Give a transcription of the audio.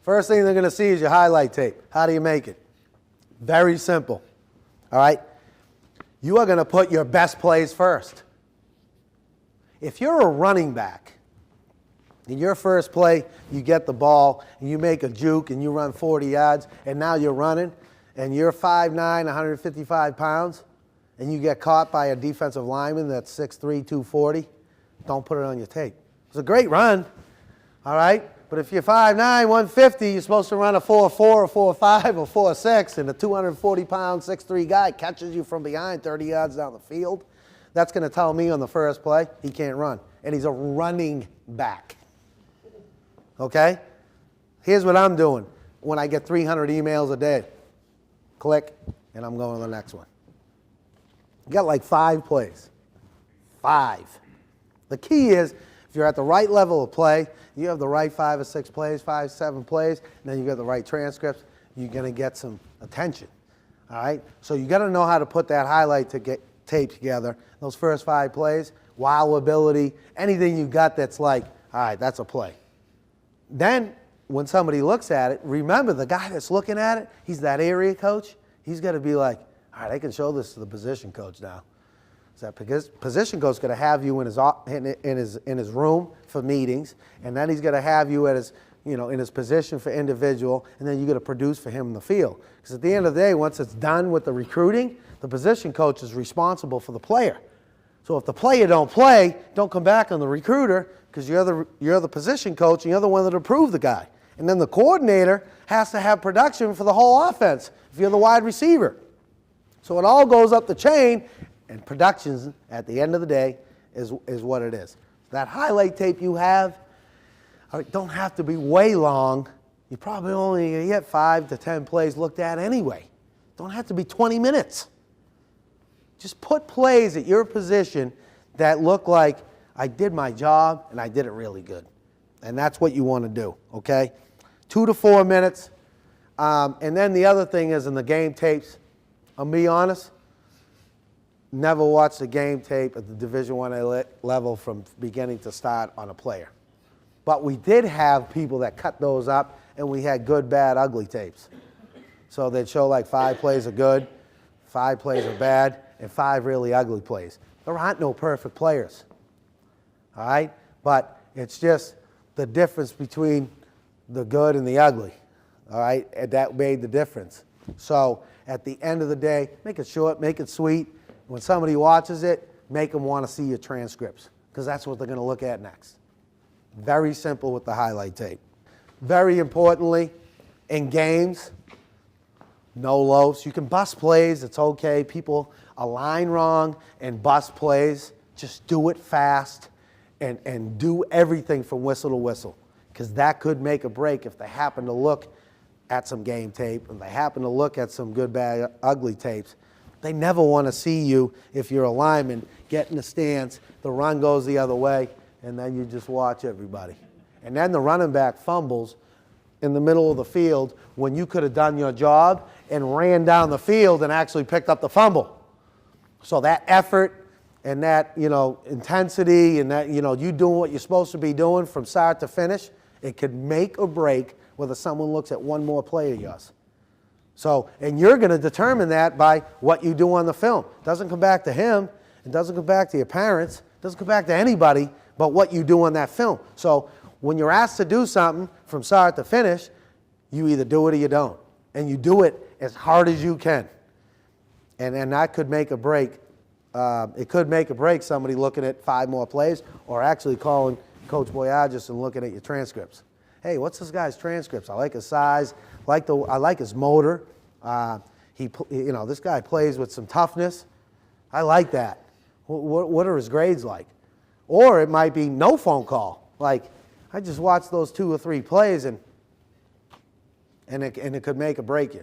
First thing they're going to see is your highlight tape. How do you make it? Very simple. All right? You are going to put your best plays first. If you're a running back, in your first play, you get the ball, and you make a juke, and you run 40 yards, and now you're running, and you're 5'9", 155 pounds, and you get caught by a defensive lineman that's 6'3", 240, don't put it on your tape. It's a great run, all right? But if you're 5'9", 150, you're supposed to run a 4.4 or 4.5 or 4.6, and a 240-pound, 6'3 guy catches you from behind 30 yards down the field. That's going to tell me on the first play he can't run, and he's a running back. Okay? Here's what I'm doing when I get 300 emails a day. Click, and I'm going to the next one. You got like 5 plays. 5. The key is, if you're at the right level of play, you have the right 5 or 6 plays, 5, 7 plays, and then you got the right transcripts, you're going to get some attention. All right? So you got to know how to put that highlight tape together. Those first 5 plays, wow ability, anything you got that's like, all right, that's a play. Then, when somebody looks at it, remember the guy that's looking at it, he's that area coach. He's got to be like, all right, I can show this to the position coach now. So that position coach is going to have you in his room for meetings, and then he's going to have you at his, in his position for individual, and then you're going to produce for him in the field. Because at the end of the day, once it's done with the recruiting, the position coach is responsible for the player. So if the player don't play, don't come back on the recruiter, because you're the position coach and you're the one that approved the guy. And then the coordinator has to have production for the whole offense if you're the wide receiver. So it all goes up the chain, and production at the end of the day is what it is. That highlight tape you have don't have to be way long. You probably only get 5 to 10 plays looked at anyway. Don't have to be 20 minutes. Just put plays at your position that look like I did my job and I did it really good. And that's what you want to do, okay? 2 to 4 minutes. And then the other thing is in the game tapes, I'll be honest, never watched a game tape at the Division I level from beginning to start on a player. But we did have people that cut those up, and we had good, bad, ugly tapes. So they'd show like 5 plays are good, 5 plays are bad, and 5 really ugly plays. There aren't no perfect players, all right? But it's just the difference between the good and the ugly, all right? And that made the difference. So at the end of the day, make it short, make it sweet. When somebody watches it, make them want to see your transcripts, because that's what they're going to look at next. Very simple with the highlight tape. Very importantly, in games, no loafs. You can bust plays, it's okay. People align wrong and bust plays. Just do it fast and do everything from whistle to whistle, because that could make a break if they happen to look at some game tape and they happen to look at some good, bad, ugly tapes. They never want to see you, if you're a lineman, get in the stance, the run goes the other way, and then you just watch everybody. And then the running back fumbles in the middle of the field when you could have done your job and ran down the field and actually picked up the fumble. So that effort and that, intensity and that, you doing what you're supposed to be doing from start to finish, it could make or break whether someone looks at one more play of yours. So, and you're going to determine that by what you do on the film. It doesn't come back to him. It doesn't come back to your parents. It doesn't come back to anybody but what you do on that film. So when you're asked to do something from start to finish, you either do it or you don't. And you do it as hard as you can. And that could make a break. It could make or break somebody looking at 5 more plays or actually calling Coach Boyages and looking at your transcripts. Hey, what's this guy's transcripts? I like his size. I like his motor. This guy plays with some toughness. I like that. What are his grades like? Or it might be no phone call. Like, I just watched those 2 or 3 plays and it could make or break you.